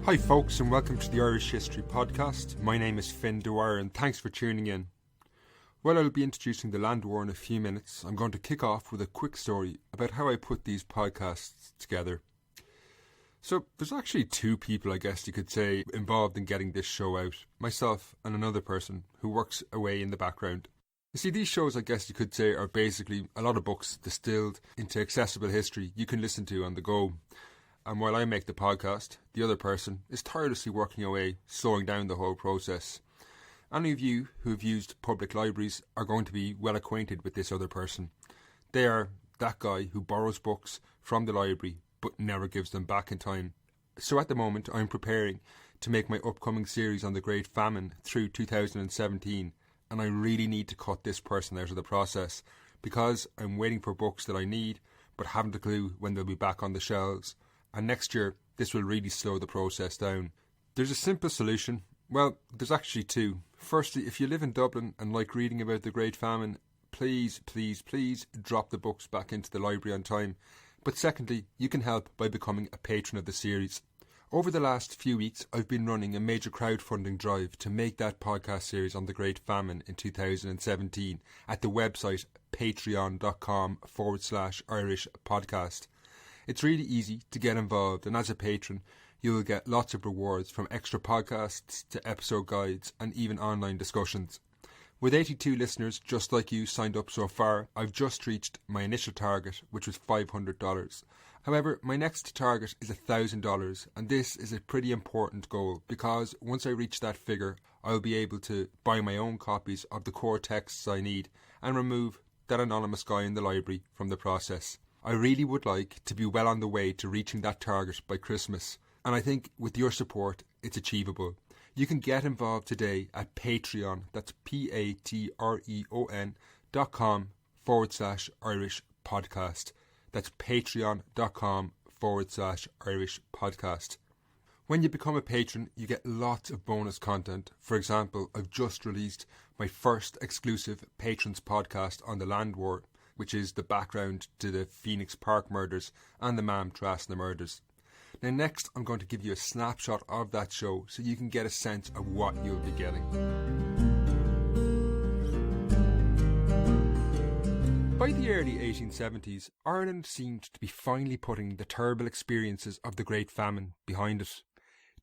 Hi folks, and welcome to the Irish History Podcast. My name is Finn Dwyer and thanks for tuning in. While I'll be introducing the Land War in a few minutes, I'm going to kick off with a quick story about how I put these podcasts together. So there's actually two people, I guess you could say, involved in getting this show out. Myself and another person who works away in the background. You see, these shows, I guess you could say, are basically a lot of books distilled into accessible history you can listen to on the go. And while I make the podcast, the other person is tirelessly working away, slowing down the whole process. Any of you who have used public libraries are going to be well acquainted with this other person. They are that guy who borrows books from the library but never gives them back in time. So at the moment I'm preparing to make my upcoming series on the Great Famine through 2017, and I really need to cut this person out of the process because I'm waiting for books that I need but haven't a clue when they'll be back on the shelves. And next year, this will really slow the process down. There's a simple solution. Well, there's actually two. Firstly, if you live in Dublin and like reading about the Great Famine, please drop the books back into the library on time. But secondly, you can help by becoming a patron of the series. Over the last few weeks, I've been running a major crowdfunding drive to make that podcast series on the Great Famine in 2017 at the website patreon.com/Irish podcast. It's really easy to get involved, and as a patron, you will get lots of rewards from extra podcasts to episode guides and even online discussions. With 82 listeners just like you signed up so far, I've just reached my initial target, which was $500. However, my next target is $1,000, and this is a pretty important goal because once I reach that figure, I'll be able to buy my own copies of the core texts I need and remove that anonymous guy in the library from the process. I really would like to be well on the way to reaching that target by Christmas, and I think with your support it's achievable. You can get involved today at Patreon, that's patreon.com/Irish podcast. That's patreon.com/Irish podcast. When you become a patron, you get lots of bonus content. For example, I've just released my first exclusive patrons podcast on the Land War, which is the background to the Phoenix Park murders and the Mam Trasna murders. Now next I'm going to give you a snapshot of that show so you can get a sense of what you'll be getting. By the early 1870s, Ireland seemed to be finally putting the terrible experiences of the Great Famine behind it.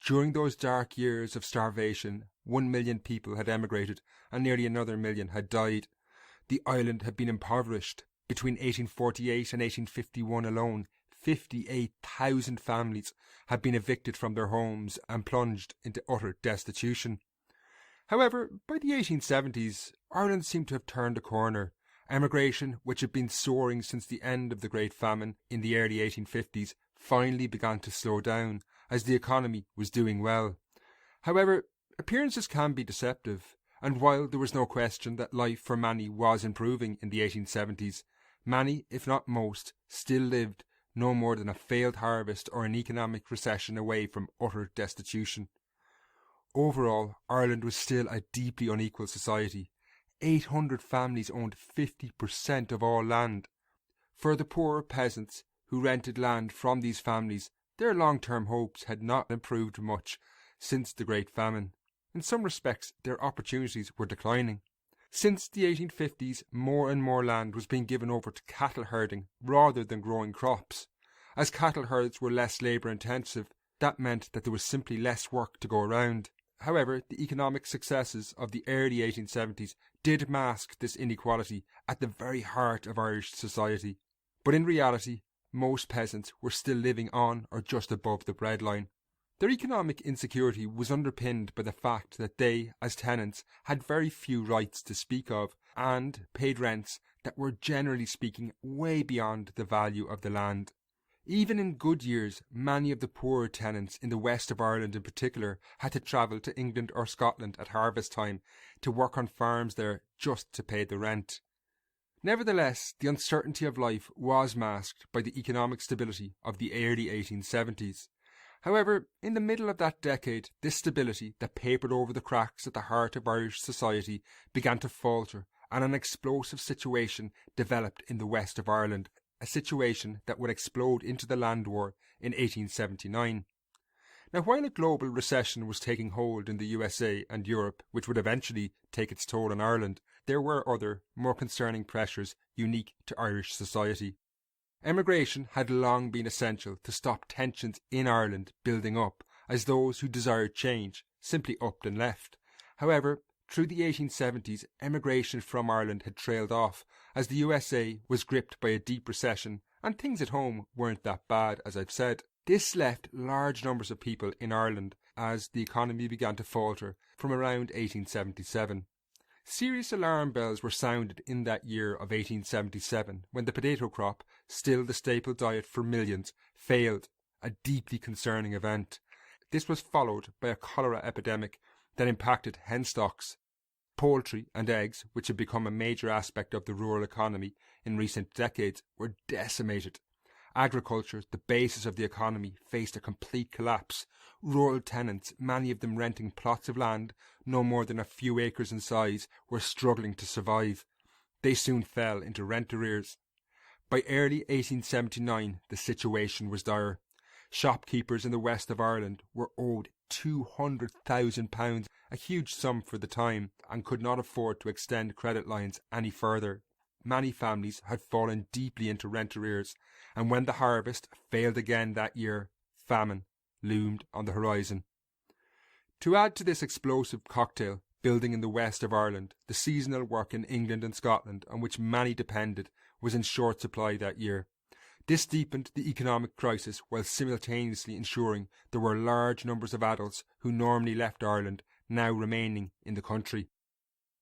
During those dark years of starvation, 1 million people had emigrated and nearly another million had died. The island had been impoverished. Between 1848 and 1851 alone, 58,000 families had been evicted from their homes and plunged into utter destitution. However, by the 1870s, Ireland seemed to have turned a corner. Emigration, which had been soaring since the end of the Great Famine in the early 1850s, finally began to slow down as the economy was doing well. However, appearances can be deceptive, and while there was no question that life for many was improving in the 1870s, many, if not most, still lived no more than a failed harvest or an economic recession away from utter destitution. Overall, Ireland was still a deeply unequal society. 800 families owned 50% of all land. For the poor peasants who rented land from these families, their long-term hopes had not improved much since the Great Famine. In some respects, their opportunities were declining. Since the 1850s, more and more land was being given over to cattle herding rather than growing crops. As cattle herds were less labour-intensive, that meant that there was simply less work to go around. However, the economic successes of the early 1870s did mask this inequality at the very heart of Irish society. But in reality, most peasants were still living on or just above the breadline. Their economic insecurity was underpinned by the fact that they, as tenants, had very few rights to speak of and paid rents that were generally speaking way beyond the value of the land. Even in good years, many of the poorer tenants in the west of Ireland in particular had to travel to England or Scotland at harvest time to work on farms there just to pay the rent. Nevertheless, the uncertainty of life was masked by the economic stability of the early 1870s. However, in the middle of that decade, this stability that papered over the cracks at the heart of Irish society began to falter, and an explosive situation developed in the west of Ireland, a situation that would explode into the Land War in 1879. Now, while a global recession was taking hold in the USA and Europe, which would eventually take its toll on Ireland, there were other, more concerning pressures unique to Irish society. Emigration had long been essential to stop tensions in Ireland building up, as those who desired change simply upped and left. However, through the 1870s, emigration from Ireland had trailed off, as the USA was gripped by a deep recession, and things at home weren't that bad, as I've said. This left large numbers of people in Ireland as the economy began to falter from around 1877. Serious alarm bells were sounded in that year of 1877 when the potato crop, still the staple diet for millions, failed, a deeply concerning event. This was followed by a cholera epidemic that impacted hen stocks. Poultry and eggs, which had become a major aspect of the rural economy in recent decades, were decimated. Agriculture, the basis of the economy, faced a complete collapse. Rural tenants, many of them renting plots of land no more than a few acres in size, were struggling to survive. They soon fell into rent arrears. By early 1879, the situation was dire. Shopkeepers in the west of Ireland were owed £200,000, a huge sum for the time, and could not afford to extend credit lines any further. Many families had fallen deeply into rent arrears, and when the harvest failed again that year, famine loomed on the horizon. To add to this explosive cocktail, building in the west of Ireland, the seasonal work in England and Scotland, on which many depended, was in short supply that year. This deepened the economic crisis while simultaneously ensuring there were large numbers of adults who normally left Ireland now remaining in the country.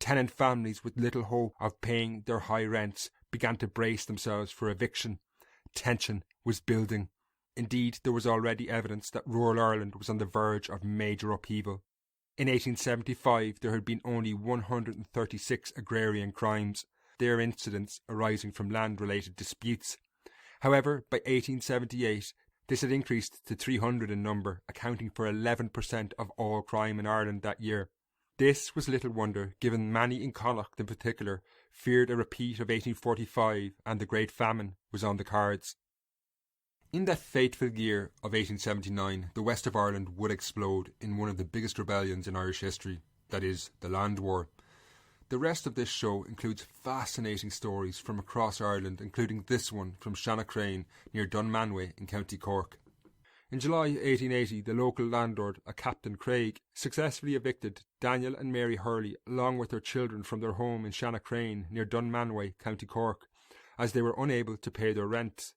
Tenant families with little hope of paying their high rents began to brace themselves for eviction. Tension was building. Indeed, there was already evidence that rural Ireland was on the verge of major upheaval. In 1875, there had been only 136 agrarian crimes, their incidents arising from land-related disputes. However, by 1878, this had increased to 300 in number, accounting for 11% of all crime in Ireland that year. This was little wonder, given many in Connacht in particular feared a repeat of 1845 and the Great Famine was on the cards. In that fateful year of 1879, the west of Ireland would explode in one of the biggest rebellions in Irish history, that is, the Land War. The rest of this show includes fascinating stories from across Ireland, including this one from Shanachrain near Dunmanway in County Cork. In July 1880, the local landlord, a Captain Craig, successfully evicted Daniel and Mary Hurley along with their children from their home in Shanachrain near Dunmanway, County Cork, as they were unable to pay their rent.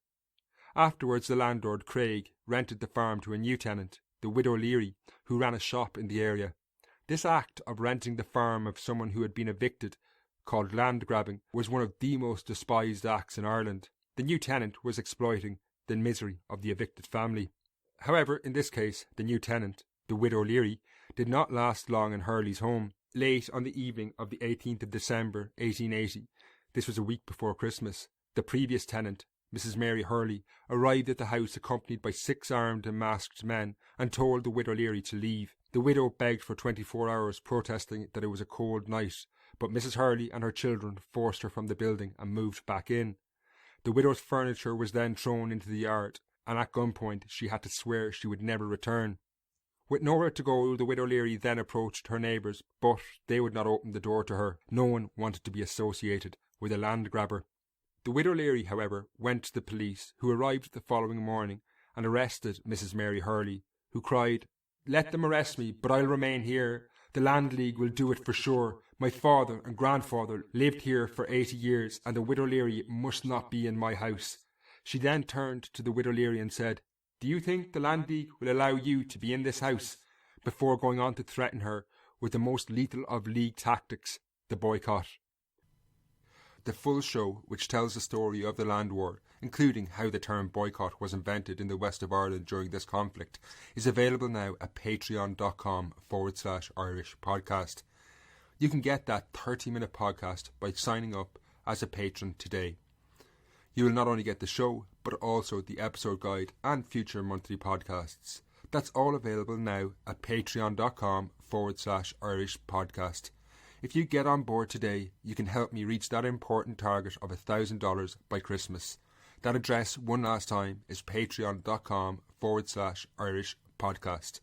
Afterwards, the landlord, Craig, rented the farm to a new tenant, the widow Leary, who ran a shop in the area. This act of renting the farm of someone who had been evicted, called land grabbing, was one of the most despised acts in Ireland. The new tenant was exploiting the misery of the evicted family. However, in this case, the new tenant, the widow Leary, did not last long in Hurley's home. Late on the evening of the 18th of December 1880, this was a week before Christmas, the previous tenant, Mrs. Mary Hurley, arrived at the house accompanied by 6 armed and masked men and told the widow Leary to leave. The widow begged for 24 hours, protesting that it was a cold night, but Mrs. Hurley and her children forced her from the building and moved back in. The widow's furniture was then thrown into the yard, and at gunpoint she had to swear she would never return. With nowhere to go, the widow Leary then approached her neighbours, but they would not open the door to her. No one wanted to be associated with a land grabber. The widow Leary, however, went to the police, who arrived the following morning and arrested Mrs. Mary Hurley, who cried, "Let them arrest me, but I'll remain here. The Land League will do it for sure. My father and grandfather lived here for 80 years, and the widow Leary must not be in my house." She then turned to the widow Leary and said, "Do you think the Land League will allow you to be in this house?" before going on to threaten her with the most lethal of League tactics, the boycott. The full show, which tells the story of the Land War, including how the term boycott was invented in the west of Ireland during this conflict, is available now at patreon.com/Irish podcast. You can get that 30-minute podcast by signing up as a patron today. You will not only get the show, but also the episode guide and future monthly podcasts. That's all available now at patreon.com/Irish podcast. If you get on board today, you can help me reach that important target of $1,000 by Christmas. That address, one last time, is patreon.com/Irish podcast.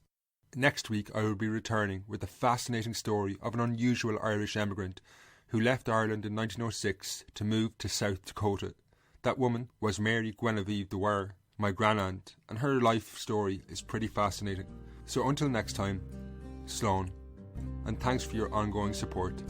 Next week I will be returning with the fascinating story of an unusual Irish emigrant who left Ireland in 1906 to move to South Dakota. That woman was Mary Guinevere Dwyer, my grandaunt, and her life story is pretty fascinating. So until next time, Slán, and thanks for your ongoing support.